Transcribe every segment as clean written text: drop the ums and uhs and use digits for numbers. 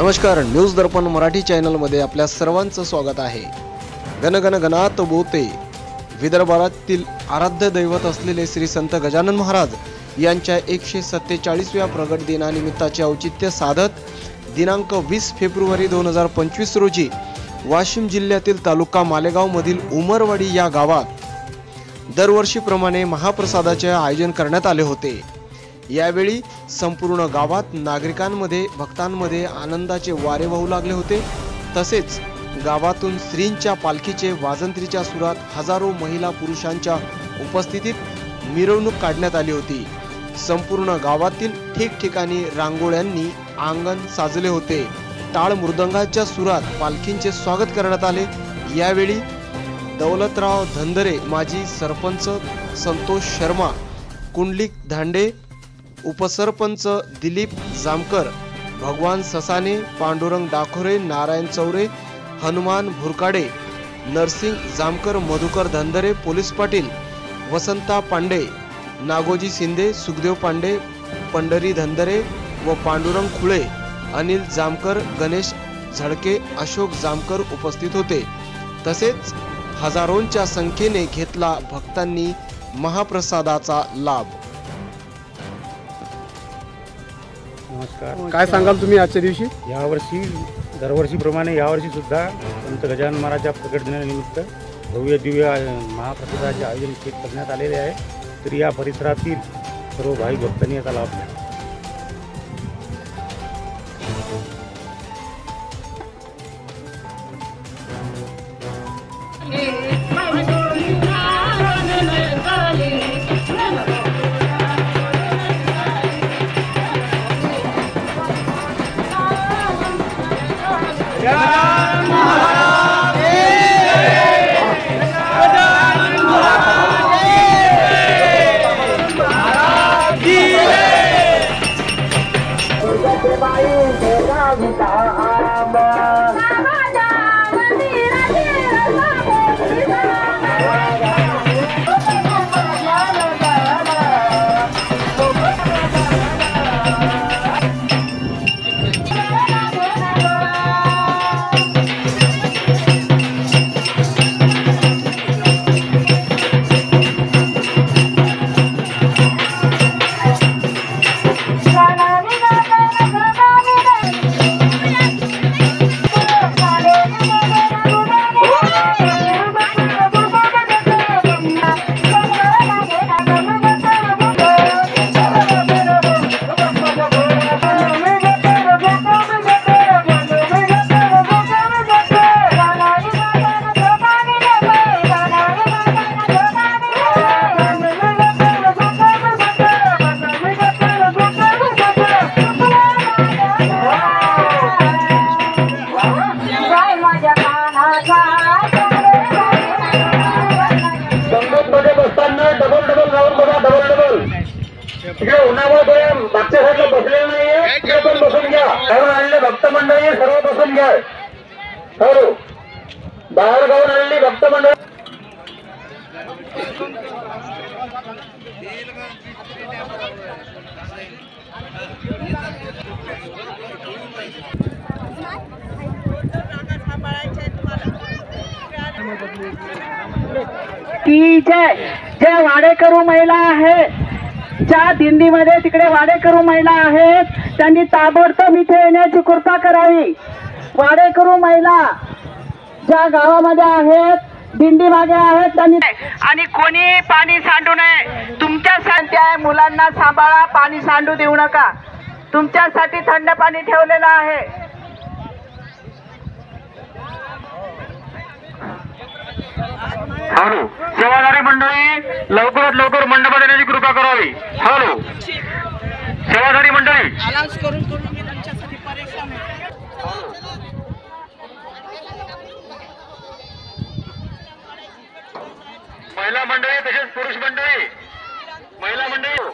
नमस्कार, न्यूज दर्पण मराठी चॅनलमध्ये आपल्या सर्वांचं स्वागत आहे। गणगण गणात बोते विदर्भातील आराध्य दैवत असलेले श्री संत गजानन महाराज यांच्या 147व्या प्रगट दिनानिमित्ताचे औचित्य साधत दिनांक 20 फेब्रुवारी 2025 रोजी वाशिम जिल्ह्यातील तालुका मालेगाव मधील उमरवाडी या गावात दरवर्षीप्रमाणे महाप्रसादाचे आयोजन करण्यात आले होते। यावेळी संपूर्ण गावात नागरिकांमध्ये भक्तांमध्ये आनंदाचे वारे वाहू लागले होते। तसेच गावातून श्रींच्या पालखीचे वाजंत्रीच्या सुरात हजारो महिला पुरुषांच्या उपस्थितीत मिरवणूक काढण्यात आली होती। संपूर्ण गावातील ठिकठिकाणी रांगोळ्यांनी अंगण साजले होते। टाळ मृदंगाच्या सुरात पालखींचे स्वागत करण्यात आले। यावेळी दौलतराव धंदरे, माजी सरपंच संतोष शर्मा, कुंडलिक धांडे, उपसरपंच दिलीप जामकर, भगवान ससाने, पांडुरंग डाखोरे, नारायण चौरे, हनुमान भुरकाडे, नरसिंग जामकर, मधुकर धंदरे, पोलीस पाटील वसंता पांडे, नागोजी शिंदे, सुखदेव पांडे, पंढरी धंदरे व पांडुरंग खुळे, अनिल जामकर, गणेश झडके, अशोक जामकर उपस्थित होते। तसेच हजारोंच्या संख्येने घेतला भक्तांनी महाप्रसादाचा लाभ। नमस्कार, काय सांगाल तुम्ही आजच्या दिवशी? यावर्षी दरवर्षीप्रमाणे यावर्षी सुद्धा संत गजानन महाराजच्या प्रकट दिनानिमित्त भव्य दिव्य महाप्रसादाचे आयोजन करण्यात आलेले आहे। तर या परिसरातील सर्व भाविक भक्तांनी याचा लाभ घ्यावा। तिकडे उन्हामुळे मागच्या साईडला बसलेलं नाहीये, तिकडे पण बसून घ्या। बाहेरून आलेले भक्त मंडळी सर्व बसून घ्या। हो, बाहेर गावून आलेली भक्त मंडळी की जे वाडेकरू महिला आहेत, ज्या दिंडीमध्ये तिकडे वाडेकरू महिला आहेत, त्यांनी ताबडतोब इथे येण्याची कृपा करावी। वाडेकरू महिला ज्या गावामध्ये आहेत, दिंडी मागे आहेत, त्यांनी आणि कोणी पाणी सांडू नये। तुमच्या शांती आहे, मुलांना सांभाळा, पाणी सांडू देऊ नका। तुमच्यासाठी थंड पाणी ठेवलेलं आहे। हॅलो, सेवाधारी मंडळी लवकरात लवकर मंडपात येण्याची कृपा करावी। हॅलो, सेवाधारी मंडळी महिला मंडळी तसेच पुरुष मंडळी, महिला मंडळी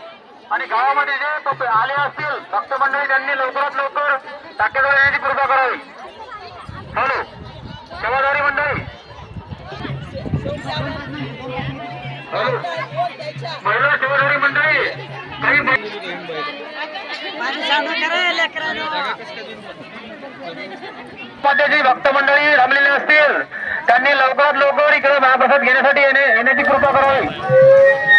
आणि गावामध्ये जे आले असतील भक्त मंडळी त्यांनी लवकरात लवकर टाकेजवळ येण्याची कृपा करावी। हॅलो, सेवाधारी मंडळी महिला सेवाधारी मंडळी काही मध्ये जी भक्त मंडळी थांबलेली असतील त्यांनी लवकरात लवकर इकडे महाप्रसाद घेण्यासाठी येण्याची कृपा करावी.